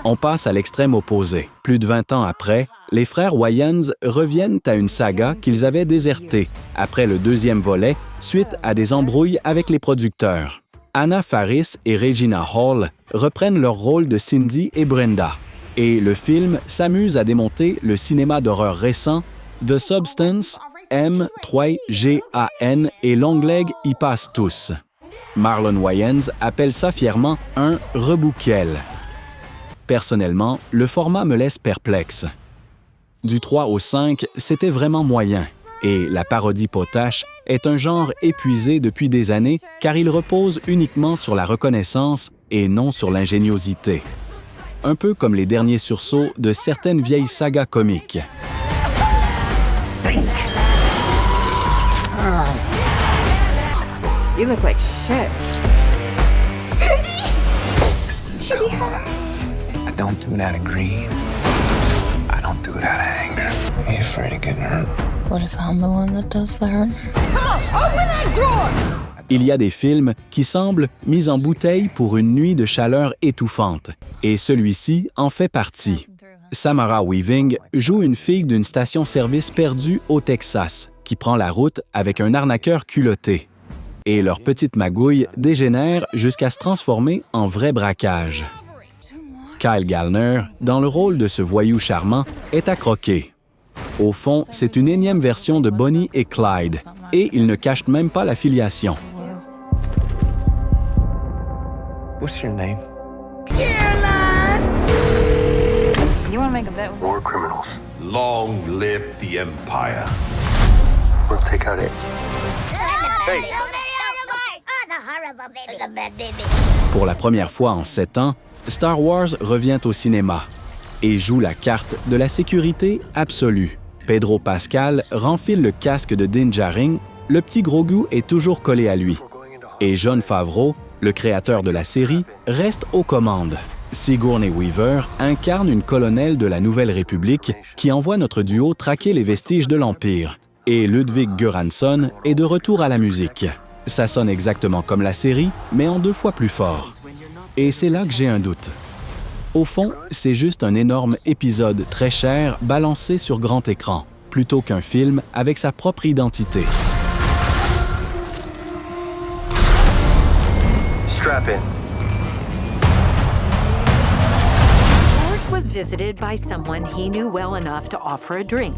On passe à l'extrême opposé. Plus de 20 ans après, les frères Wayans reviennent à une saga qu'ils avaient désertée après le deuxième volet, suite à des embrouilles avec les producteurs. Anna Faris et Regina Hall reprennent leur rôle de Cindy et Brenda. Et le film s'amuse à démonter le cinéma d'horreur récent. The Substance, M3GAN et Longleg y passent tous. Marlon Wayans appelle ça fièrement un « rebouquel ». Personnellement, le format me laisse perplexe. Du 3 au 5, c'était vraiment moyen. Et la parodie potache est un genre épuisé depuis des années car il repose uniquement sur la reconnaissance et non sur l'ingéniosité. Un peu comme les derniers sursauts de certaines vieilles sagas comiques. You look like shit. I don't do it out of greed. I don't do it out of anger. Are you afraid of getting hurt? What if I'm the one that does the hurt? Il y a des films qui semblent mis en bouteille pour une nuit de chaleur étouffante, et celui-ci en fait partie. Samara Weaving joue une fille d'une station-service perdue au Texas, qui prend la route avec un arnaqueur culotté. Et leur petite magouille dégénère jusqu'à se transformer en vrai braquage. Kyle Gallner, dans le rôle de ce voyou charmant, est à croquer. Au fond, c'est une énième version de Bonnie et Clyde, et il ne cache même pas la filiation. What's your name? You want to make a bet with me? More criminals. Long live the Empire. We'll take out it. Hey! Pour la première fois en 7 ans, Star Wars revient au cinéma et joue la carte de la sécurité absolue. Pedro Pascal renfile le casque de Din Djarin, le petit Grogu est toujours collé à lui. Et Jon Favreau, le créateur de la série, reste aux commandes. Sigourney Weaver incarne une colonelle de la Nouvelle République qui envoie notre duo traquer les vestiges de l'Empire. Et Ludwig Göransson est de retour à la musique. Ça sonne exactement comme la série, mais en 2 fois plus fort. Et c'est là que j'ai un doute. Au fond, c'est juste un énorme épisode très cher balancé sur grand écran, plutôt qu'un film avec sa propre identité. Strap in. George was visited by someone he knew well enough to offer a drink.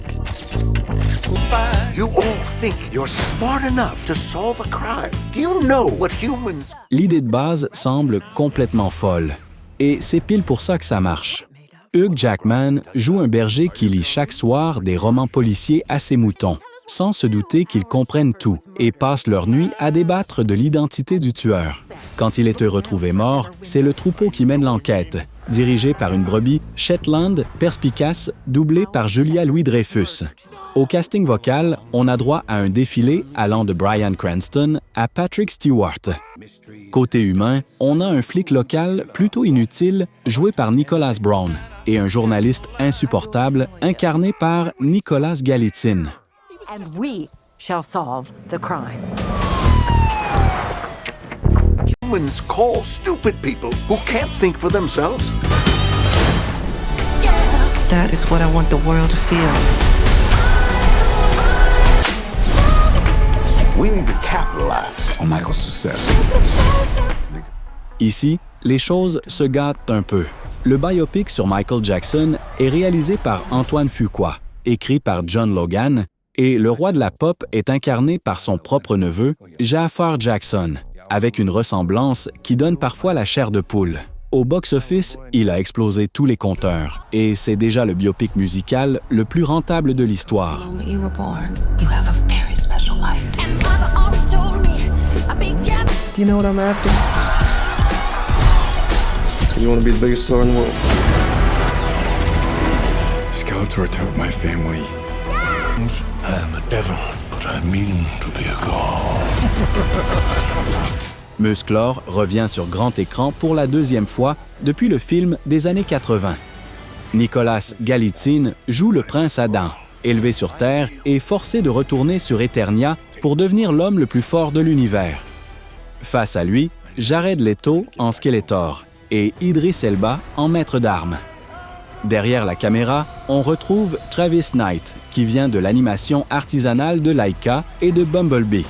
You all think you're smart enough to solve a crime. Do you know what humans... L'idée de base semble complètement folle. Et c'est pile pour ça que ça marche. Hugh Jackman joue un berger qui lit chaque soir des romans policiers à ses moutons, sans se douter qu'ils comprennent tout et passent leur nuit à débattre de l'identité du tueur. Quand il est retrouvé mort, c'est le troupeau qui mène l'enquête, dirigé par une brebis Shetland perspicace doublée par Julia Louis-Dreyfus. Au casting vocal, on a droit à un défilé allant de Bryan Cranston à Patrick Stewart. Côté humain, on a un flic local plutôt inutile joué par Nicholas Braun et un journaliste insupportable incarné par Nicolas Galitzine. And we shall solve the crime. Humans call stupid people who can't think for themselves. That is what I want the world to feel. We need to capitalize on Michael's success. Ici, les choses se gâtent un peu. Le biopic sur Michael Jackson est réalisé par Antoine Fuqua, écrit par John Logan, et le roi de la pop est incarné par son propre neveu, Jafar Jackson, avec une ressemblance qui donne parfois la chair de poule. Au box-office, il a explosé tous les compteurs, et c'est déjà le biopic musical le plus rentable de l'histoire. The moment you were born, you have a very special life. Do you know what I'm after? You want to be the biggest star in the world? Skeletor took my family. I am a devil, but I mean to be a god. Musclor revient sur grand écran pour la 2e fois depuis le film des années 80. Nicolas Galitzine joue le prince Adam, élevé sur Terre et forcé de retourner sur Eternia pour devenir l'homme le plus fort de l'univers. Face à lui, Jared Leto en Skeletor et Idris Elba en maître d'armes. Derrière la caméra, on retrouve Travis Knight, qui vient de l'animation artisanale de Laika et de Bumblebee.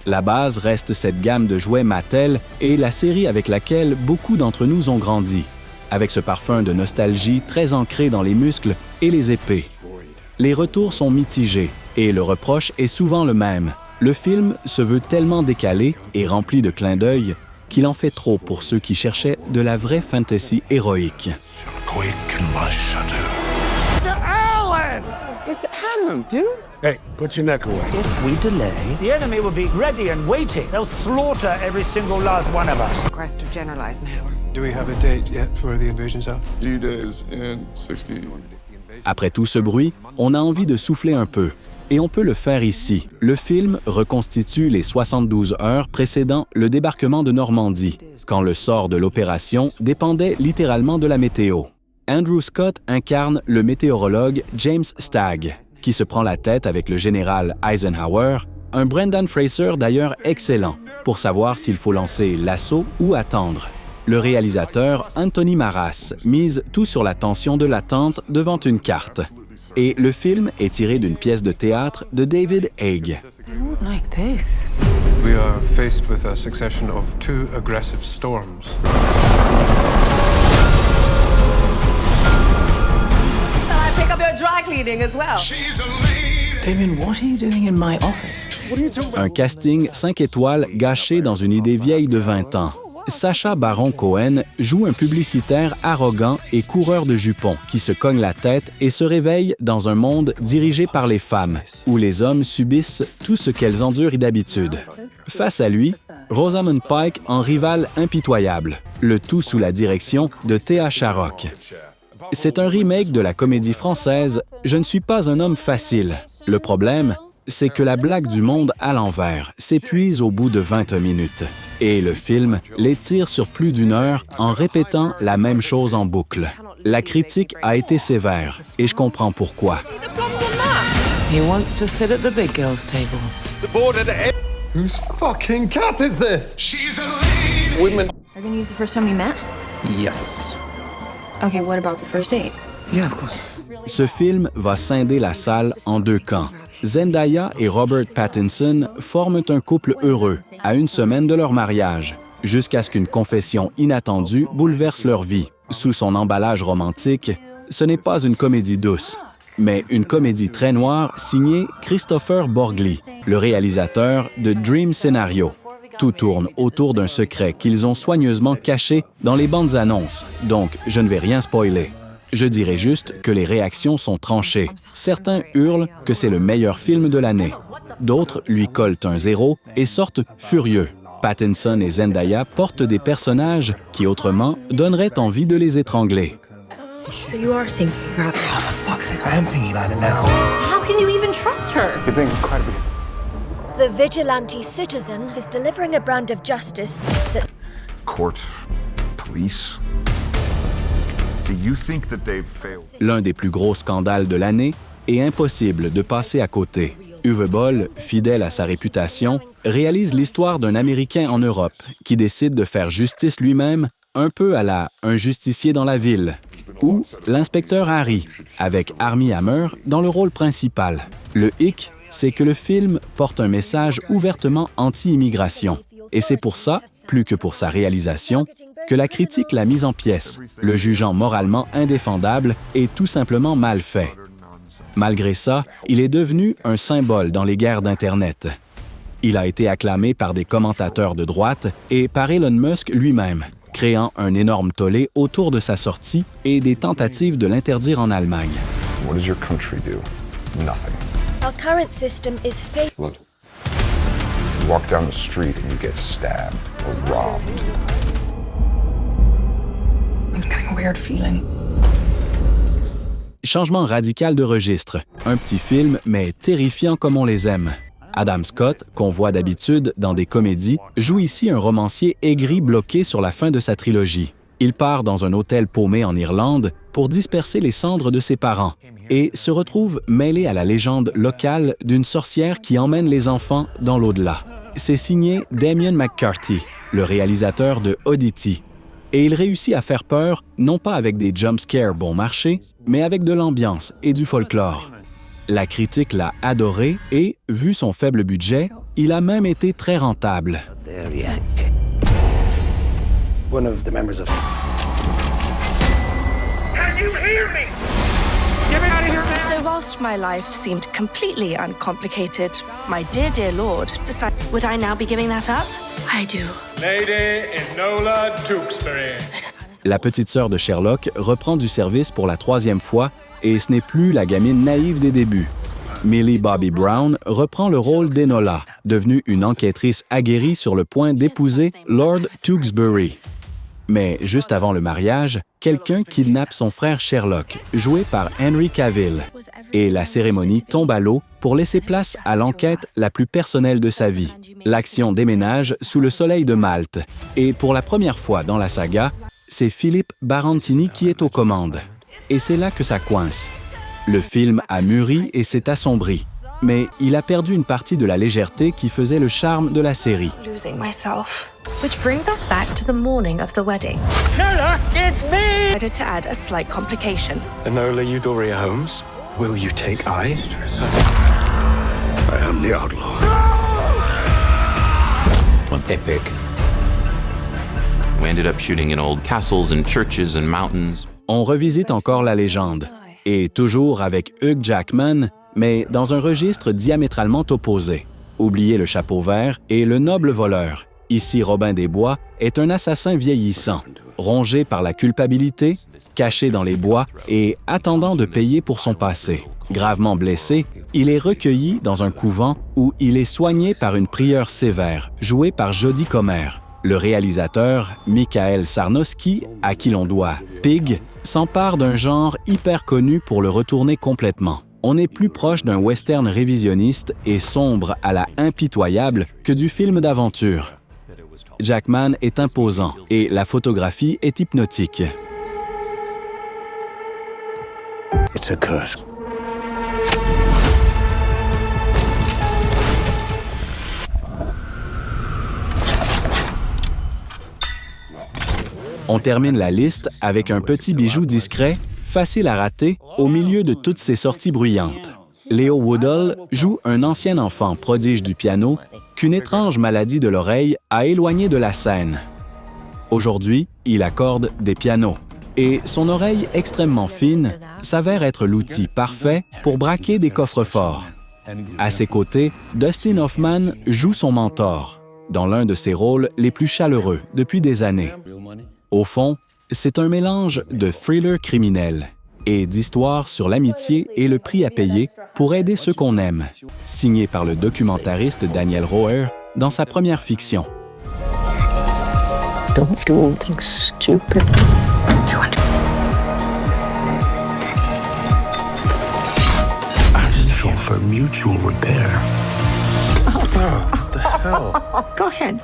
La base reste cette gamme de jouets Mattel et la série avec laquelle beaucoup d'entre nous ont grandi, avec ce parfum de nostalgie très ancré dans les muscles et les épées. Les retours sont mitigés et le reproche est souvent le même. Le film se veut tellement décalé et rempli de clins d'œil qu'il en fait trop pour ceux qui cherchaient de la vraie fantasy héroïque. It's Adam, dude. Hey, put your neck away. If we delay, the enemy will be ready and waiting. They'll slaughter every single last one of us. Request of General Eisenhower. Do we have a date yet for the invasion zone? D-Day's in 60. Après tout ce bruit, on a envie de souffler un peu. Et on peut le faire ici. Le film reconstitue les 72 heures précédant le débarquement de Normandie, quand le sort de l'opération dépendait littéralement de la météo. Andrew Scott incarne le météorologue James Stagg, qui se prend la tête avec le général Eisenhower, un Brendan Fraser d'ailleurs excellent, pour savoir s'il faut lancer l'assaut ou attendre. Le réalisateur Anthony Maras mise tout sur la tension de l'attente devant une carte. Et le film est tiré d'une pièce de théâtre de David Haig. They won't like this. We are faced with a succession of 2 aggressive storms. Shall I pick up your dry cleaning as well? Damien, what are you doing in my office? Un casting 5 étoiles gâché dans une idée vieille de 20 ans. Sacha Baron Cohen joue un publicitaire arrogant et coureur de jupons qui se cogne la tête et se réveille dans un monde dirigé par les femmes, où les hommes subissent tout ce qu'elles endurent d'habitude. Face à lui, Rosamund Pike en rivale impitoyable, le tout sous la direction de Théa Sharrock. C'est un remake de la comédie française « Je ne suis pas un homme facile ». Le problème, c'est que la blague du monde à l'envers s'épuise au bout de 20 minutes. Et le film l'étire sur plus d'1 heure en répétant la même chose en boucle. La critique a été sévère, et je comprends pourquoi. He wants to sit at the big girls' table. Whose fucking cat is this? Are you gonna use the first time we met? Yes. Okay, what about the first date? Yeah, of course. Ce film va scinder la salle en 2 camps. Zendaya et Robert Pattinson forment un couple heureux à 1 semaine de leur mariage, jusqu'à ce qu'une confession inattendue bouleverse leur vie. Sous son emballage romantique, ce n'est pas une comédie douce, mais une comédie très noire signée Christopher Borgli, le réalisateur de Dream Scenario. Tout tourne autour d'un secret qu'ils ont soigneusement caché dans les bandes annonces, donc je ne vais rien spoiler. Je dirais juste que les réactions sont tranchées. Certains hurlent que c'est le meilleur film de l'année. D'autres lui collent un 0 et sortent furieux. Pattinson et Zendaya portent des personnages qui, autrement, donneraient envie de les étrangler. So you are thinking about it. Oh, for fuck's sake, I am thinking about it now. How can you even trust her? You're being incredibly... The vigilante citizen is delivering a brand of justice that... Court, police. See, you think that they've failed. L'un des plus gros scandales de l'année est impossible de passer à côté. Uwe Boll, fidèle à sa réputation, réalise l'histoire d'un Américain en Europe qui décide de faire justice lui-même, un peu à la « Un justicier dans la ville » ou l'inspecteur Harry, avec Armie Hammer dans le rôle principal. Le hic, c'est que le film porte un message ouvertement anti-immigration. Et c'est pour ça, plus que pour sa réalisation, que la critique l'a mise en pièces, le jugeant moralement indéfendable et tout simplement mal fait. Malgré ça, il est devenu un symbole dans les guerres d'Internet. Il a été acclamé par des commentateurs de droite et par Elon Musk lui-même, créant un énorme tollé autour de sa sortie et des tentatives de l'interdire en Allemagne. What does your country do? Nothing. Our current system is fake. Look. You walk down the street and you get stabbed or robbed. I'm getting a weird feeling. Changement radical de registre. Un petit film, mais terrifiant comme on les aime. Adam Scott, qu'on voit d'habitude dans des comédies, joue ici un romancier aigri bloqué sur la fin de sa trilogie. Il part dans un hôtel paumé en Irlande pour disperser les cendres de ses parents et se retrouve mêlé à la légende locale d'une sorcière qui emmène les enfants dans l'au-delà. C'est signé Damien McCarthy, le réalisateur de Oddity. Et il réussit à faire peur, non pas avec des jumpscares bon marché, mais avec de l'ambiance et du folklore. La critique l'a adoré et, vu son faible budget, il a même été très rentable. One of the members of... Can you hear me? Get me out of here now! So whilst my life seemed completely uncomplicated, my dear Lord decided, would I now be giving that up? I do. Lady Enola Tewksbury. La petite sœur de Sherlock reprend du service pour la 3e fois et ce n'est plus la gamine naïve des débuts. Millie Bobby Brown reprend le rôle d'Enola, devenue une enquêtrice aguerrie sur le point d'épouser Lord Tewksbury. Mais juste avant le mariage, quelqu'un kidnappe son frère Sherlock, joué par Henry Cavill, et la cérémonie tombe à l'eau pour laisser place à l'enquête la plus personnelle de sa vie. L'action déménage sous le soleil de Malte, et pour la première fois dans la saga, c'est Philippe Barantini qui est aux commandes. Et c'est là que ça coince. Le film a mûri et s'est assombri, mais il a perdu une partie de la légèreté qui faisait le charme de la série. Losing myself. Which brings us back to the morning of the wedding. Enola, it's me! I decided to add a slight complication. Enola Euphoria Holmes, will you take I? I am the outlaw. Epic. We ended up shooting in old castles and churches and mountains. On revisite encore la légende, et toujours avec Hugh Jackman, mais dans un registre diamétralement opposé. Oubliez le chapeau vert et le noble voleur. Ici, Robin des Bois est un assassin vieillissant, rongé par la culpabilité, caché dans les bois et attendant de payer pour son passé. Gravement blessé, il est recueilli dans un couvent où il est soigné par une prieure sévère, jouée par Jodie Comer. Le réalisateur, Michael Sarnowski, à qui l'on doit Pig, s'empare d'un genre hyper connu pour le retourner complètement. On est plus proche d'un western révisionniste et sombre à la impitoyable que du film d'aventure. Jackman est imposant et la photographie est hypnotique. It's a curse. On termine la liste avec un petit bijou discret, facile à rater, au milieu de toutes ces sorties bruyantes. Leo Woodall joue un ancien enfant prodige du piano qu'une étrange maladie de l'oreille a éloigné de la scène. Aujourd'hui, il accorde des pianos. Et son oreille extrêmement fine s'avère être l'outil parfait pour braquer des coffres-forts. À ses côtés, Dustin Hoffman joue son mentor, dans l'un de ses rôles les plus chaleureux depuis des années. Au fond, c'est un mélange de thriller criminel et d'histoire sur l'amitié et le prix à payer pour aider ceux qu'on aime, signé par le documentariste Daniel Roher dans sa première fiction. Don't do anything stupid. I just feel for mutual repair. What the hell? Go ahead.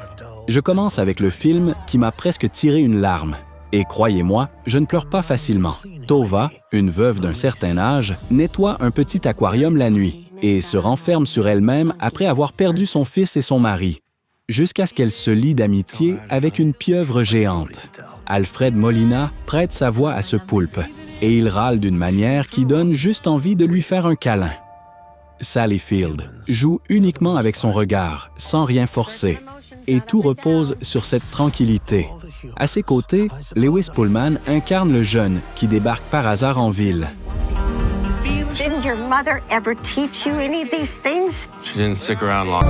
Je commence avec le film qui m'a presque tiré une larme. Et croyez-moi, je ne pleure pas facilement. Tova, une veuve d'un certain âge, nettoie un petit aquarium la nuit et se renferme sur elle-même après avoir perdu son fils et son mari, jusqu'à ce qu'elle se lie d'amitié avec une pieuvre géante. Alfred Molina prête sa voix à ce poulpe et il râle d'une manière qui donne juste envie de lui faire un câlin. Sally Field joue uniquement avec son regard, sans rien forcer, et tout repose sur cette tranquillité. À ses côtés, Lewis Pullman incarne le jeune qui débarque par hasard en ville. Didn't your mother ever teach you any of these things? She didn't stick around long.